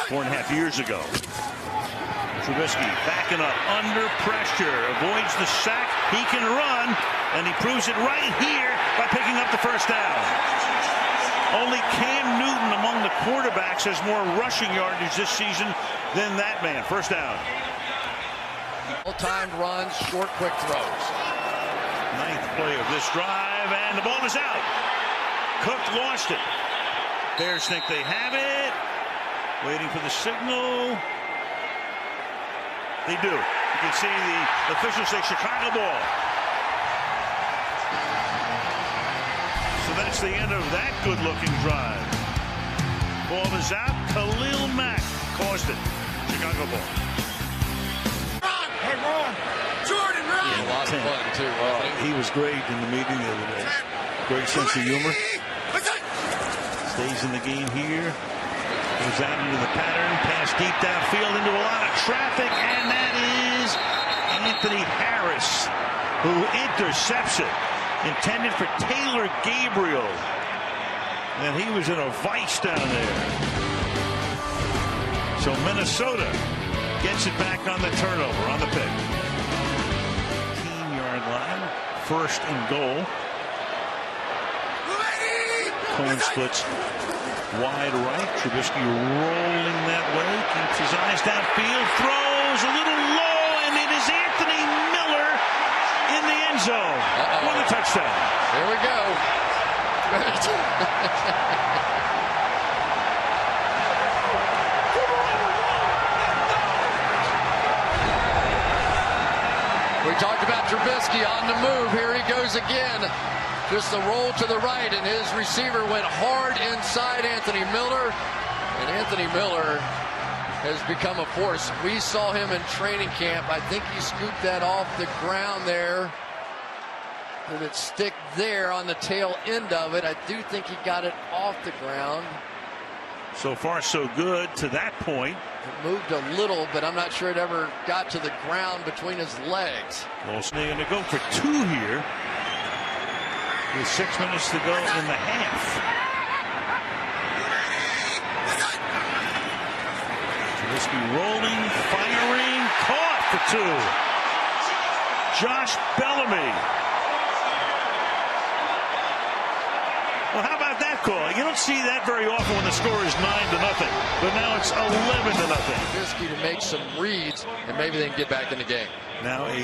4.5 years ago. Trubisky backing up under pressure, avoids the sack. He can run, and he proves it right here by picking up the first down. Only Cam Newton among the quarterbacks has more rushing yardage this season than that man. First down. Well-timed runs, short, quick throws. Ninth play of this drive, and the ball is out. Cook lost it. Bears think they have it. Waiting for the signal. They do. You can see the officials say Chicago ball. So that's the end of that good-looking drive. Ball is out. Khalil Mack caused it. Chicago ball. Run! Hey, run! Jordan, run! Yeah, lots of fun, too. He was great in the meeting the other day. Great sense of humor. Stays in the game here. Goes out into the pattern. Pass deep downfield into a lot of traffic. And that is Anthony Harris, who intercepts it. Intended for Taylor Gabriel. And he was in a vice down there. So Minnesota gets it back on the turnover, on the pick. 15-yard line. First and goal. Cohen splits wide right. Trubisky rolling that way. Keeps his eyes downfield. Throws a little low, and it is Anthony Miller in the end zone. What a touchdown. There we go. We talked about Trubisky on the move. Here he goes again. Just a roll to the right, and his receiver went hard inside Anthony Miller. And Anthony Miller has become a force. We saw him in training camp. I think he scooped that off the ground there. Did it stick there on the tail end of it? I do think he got it off the ground. So far, so good to that point. It moved a little, but I'm not sure it ever got to the ground between his legs. Well, they're going to go for two here with 6 minutes to go in the half. Trubisky rolling, firing, caught for two. Josh Bellamy. Well, how about that call? You don't see that very often when the score is 9-0, but now it's 11-0. Trubisky to make some reads, and maybe they can get back in the game. Now a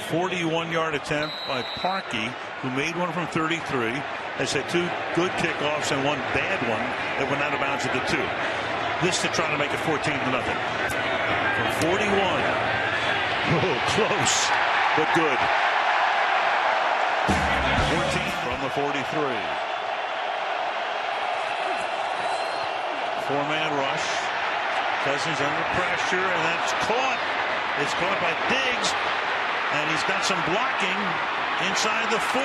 41-yard attempt by Parkey, who made one from 33, has had two good kickoffs and one bad one that went out of bounds at the 2. This to try to make it 14-0. From 41. Oh, close, but good. 14 from the 43. Four-man rush. Cousins under pressure, and that's caught. It's caught by Diggs, and he's got some blocking inside the 40,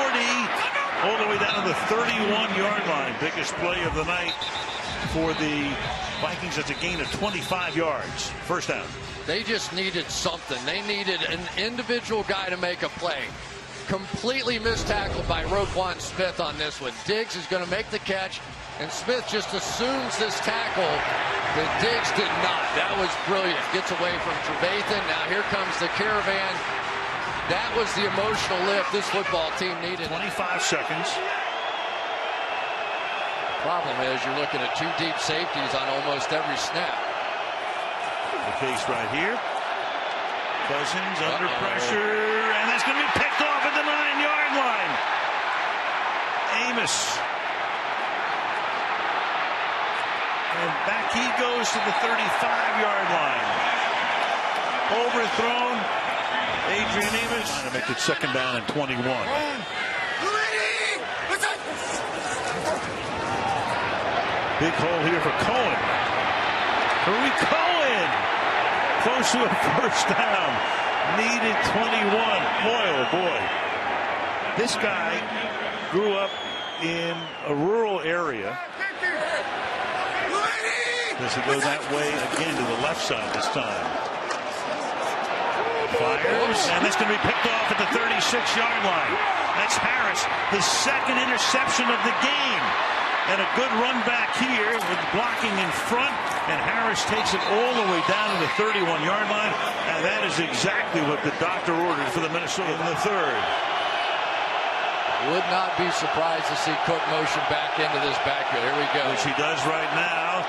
all the way down to the 31-yard line. Biggest play of the night for the Vikings. That's a gain of 25 yards. First down. They just needed something. They needed an individual guy to make a play. Completely missed tackle by Roquan Smith on this one. Diggs is going to make the catch, and Smith just assumes this tackle, but Diggs did not. That was brilliant. Gets away from Trevathan. Now here comes the caravan. That was the emotional lift this football team needed. 25 seconds. Problem is you're looking at two deep safeties on almost every snap. The case right here. Cousins under pressure, and that's going to be picked off at the 9-yard line. Amos. And back he goes to the 35-yard line. Overthrown. Adrian Amos. Trying to make it second down and 21. Big hole here for Cohen. Tariq Cohen. Close to a first down. Needed 21. Boy, oh boy. This guy grew up in a rural area. Does he go that way again to the left side this time? Fires, and that's going to be picked off at the 36-yard line. That's Harris, his second interception of the game. And a good run back here with blocking in front. and Harris takes it all the way down to the 31-yard line, and that is exactly what the doctor ordered for the Minnesota in the third. Would not be surprised to see Cook motion back into this backfield. Here we go. Which he does right now.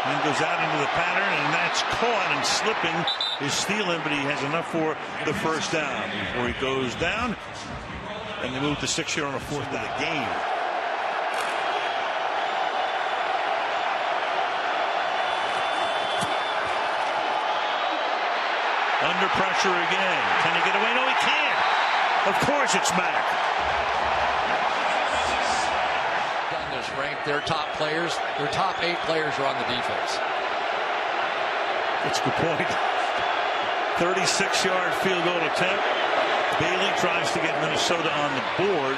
Then goes out into the pattern, and that's caught, and slipping is stealing, but he has enough for the first down before he goes down. And they move to 6 here on the fourth of the game. Under pressure again. Can he get away? No, he can't. Of course it's Mack. Done this, ranked their top players. Their top 8 players are on the defense. That's a good point. 36-yard field goal attempt. Bailey tries to get Minnesota on the board,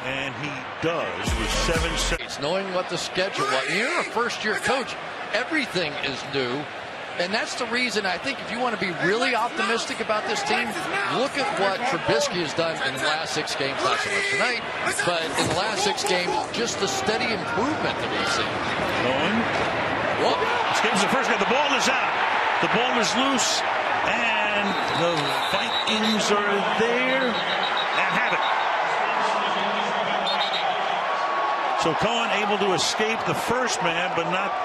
and he does with 7 seconds. Knowing what the schedule was. You're a first-year coach. Everything is new. And that's the reason I think if you want to be really optimistic about this team, look at what Trubisky has done in the last 6 games, not so much tonight, but in the last 6 games, just the steady improvement that we've seen. Going. Whoa. Skips the first guy. The ball is out. The ball is loose, and the Vikings are there and have it. So Cohen able to escape the first man, but not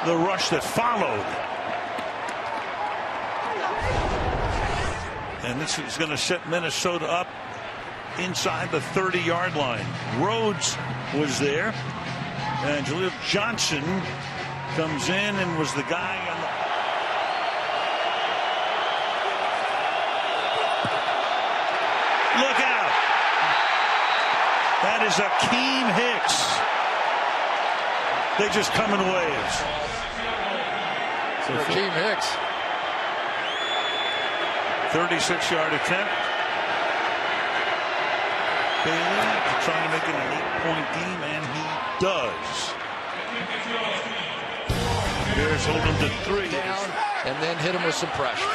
the rush that followed. And this is going to set Minnesota up inside the 30-yard line. Rhodes was there. And Jaleel Johnson comes in and was the guy on the... Look out. That is Akeem Hicks. They just come in waves. So Akeem Hicks. 36-yard attempt. Bailey trying to make it an 8-point game, and he does. Bears hold him to 3. Down, and then hit him with some pressure.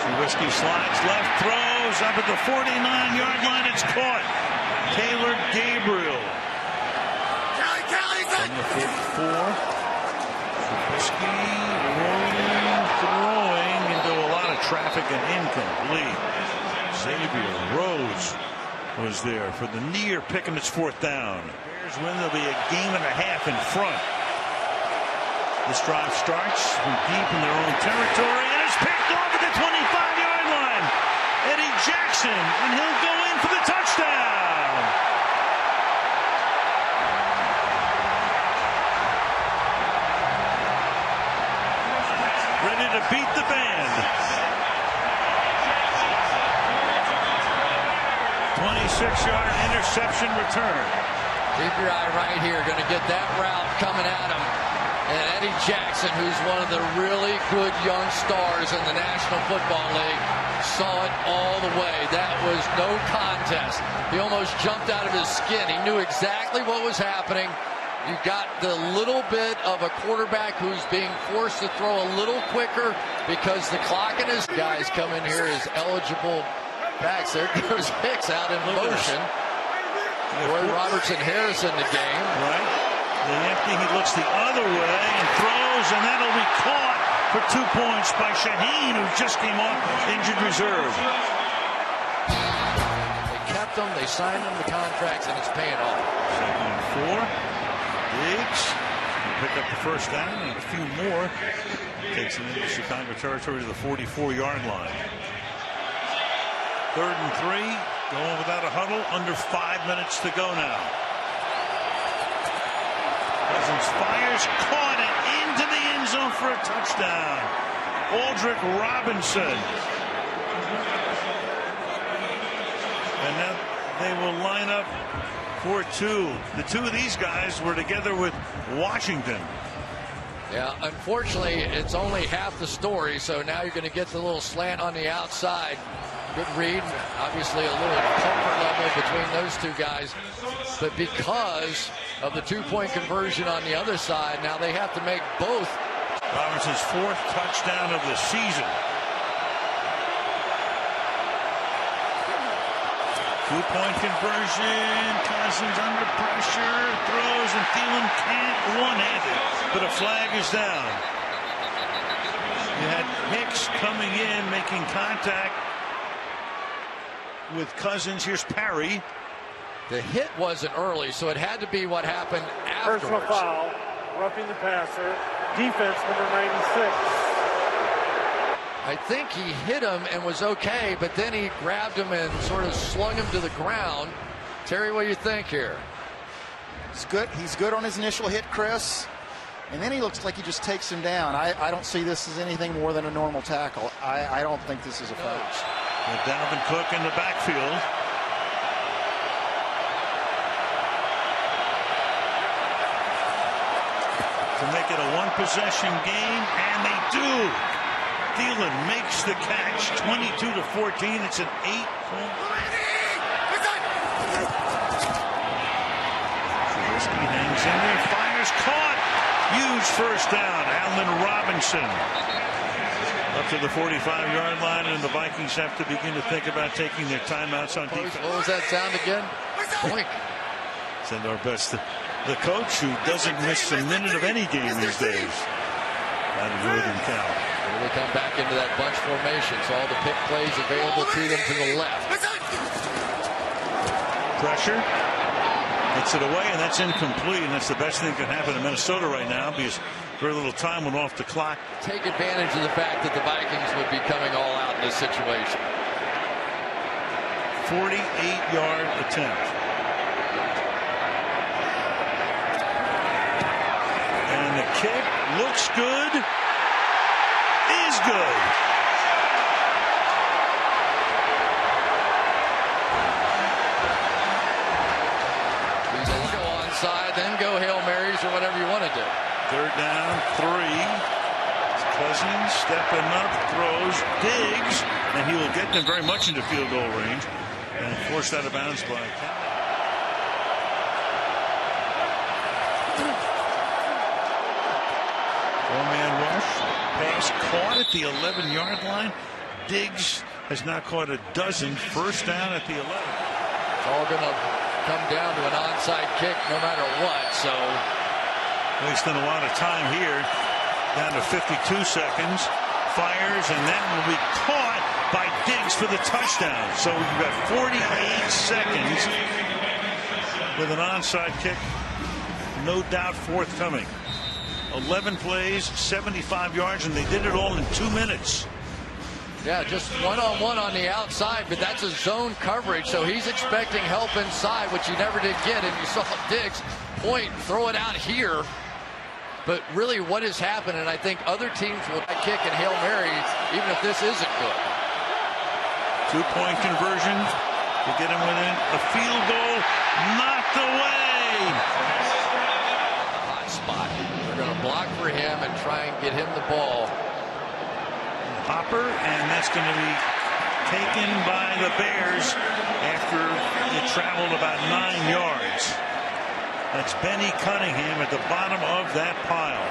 Trubisky slides left, throws up at the 49-yard line. It's caught. Taylor Gabriel. From the 54. Trubisky throwing into a lot of traffic and incomplete. Xavier Rhodes was there for the near pick, and it's 4th down. Bears win. There'll be a game and a half in front. This drive starts from deep in their own territory, and it's picked off at the 25-yard line. Eddie Jackson, and he'll go in for the touchdown. Ready to beat the band. 26-yard interception return. Keep your eye right here. Going to get that route coming at him. And Eddie Jackson, who's one of the really good young stars in the National Football League, saw it all the way. That was no contest. He almost jumped out of his skin. He knew exactly what was happening. You got the little bit of a quarterback who's being forced to throw a little quicker because the clock in his guys come in here as eligible backs. There goes Hicks out in motion. Roy Robertson Harris in the game. Right. The empty, he looks the other way and throws, and that'll be caught for 2 points by Shaheen, who just came off injured reserve. They kept him, they signed him the contracts, and it's paying off. 2nd and 4. Diggs pick up the first down, and a few more. Takes him into Chicago territory to the 44-yard line. 3rd and 3. Going without a huddle. Under 5 minutes to go now. Cousins fires, caught it into the end zone for a touchdown. Aldrick Robinson. And now they will line up for 2. The 2 of these guys were together with Washington. Yeah, unfortunately, it's only half the story, so now you're going to get the little slant on the outside. Good read, obviously a little comfort level between those 2 guys. But because of the 2-point conversion on the other side, now they have to make both. Robinson's 4th touchdown of the season. 2-point conversion. Cousins under pressure. Throws, and Thielen can't one-handed. But a flag is down. You had Hicks coming in, making contact with Cousins. Here's Parry. The hit wasn't early, so it had to be what happened afterwards. Personal foul, roughing the passer. Defense number 96. I think he hit him and was okay, but then he grabbed him and sort of slung him to the ground. Terry, what do you think here? It's good. He's good on his initial hit, Chris. And then he looks like he just takes him down. I don't see this as anything more than a normal tackle. I don't think this is a foul. With Dalvin Cook in the backfield. To make it a one-possession game, and they do. Thielen makes the catch, 22-14. It's an 8-point. Trubisky hangs in there, fires, caught. Huge first down. Allen Robinson up to the 45-yard line, and the Vikings have to begin to think about taking their timeouts on defense. What was that sound again? Boink. Send our best to the coach, who doesn't miss a minute of any game these days. Out of Northern Cal. Here they come back into that bunch formation, so all the pick plays available to them to the left. Pressure. Gets it away, and that's incomplete, and that's the best thing that can happen in Minnesota right now, because very little time went off the clock. Take advantage of the fact that the Vikings would be coming all out in this situation. 48-yard attempt. And the kick looks good. Is good. Go onside, then go Hail Marys or whatever you want to do. Third down, 3. Cousins stepping up, throws, Diggs, and he will get them very much into field goal range and forced out of bounds by four-man rush. Pass caught at the 11-yard line. Diggs has now caught a dozen. First down at the 11. It's all going to come down to an onside kick no matter what. So wasting a lot of time here. Down to 52 seconds. Fires, and that will be caught by Diggs for the touchdown. So you've got 48 seconds with an onside kick. No doubt forthcoming. 11 plays, 75 yards, and they did it all in 2 minutes. Yeah, just one-on-one on the outside, but that's a zone coverage, so he's expecting help inside, which he never did get, and you saw Diggs point, throw it out here. But really what has happened, and I think other teams will kick and Hail Mary, even if this isn't good. 2-point conversion to get him within a field goal, knocked away. Hot spot. They're going to block for him and try and get him the ball. Hopper, and that's going to be taken by the Bears after it traveled about 9 yards. That's Benny Cunningham at the bottom of that pile.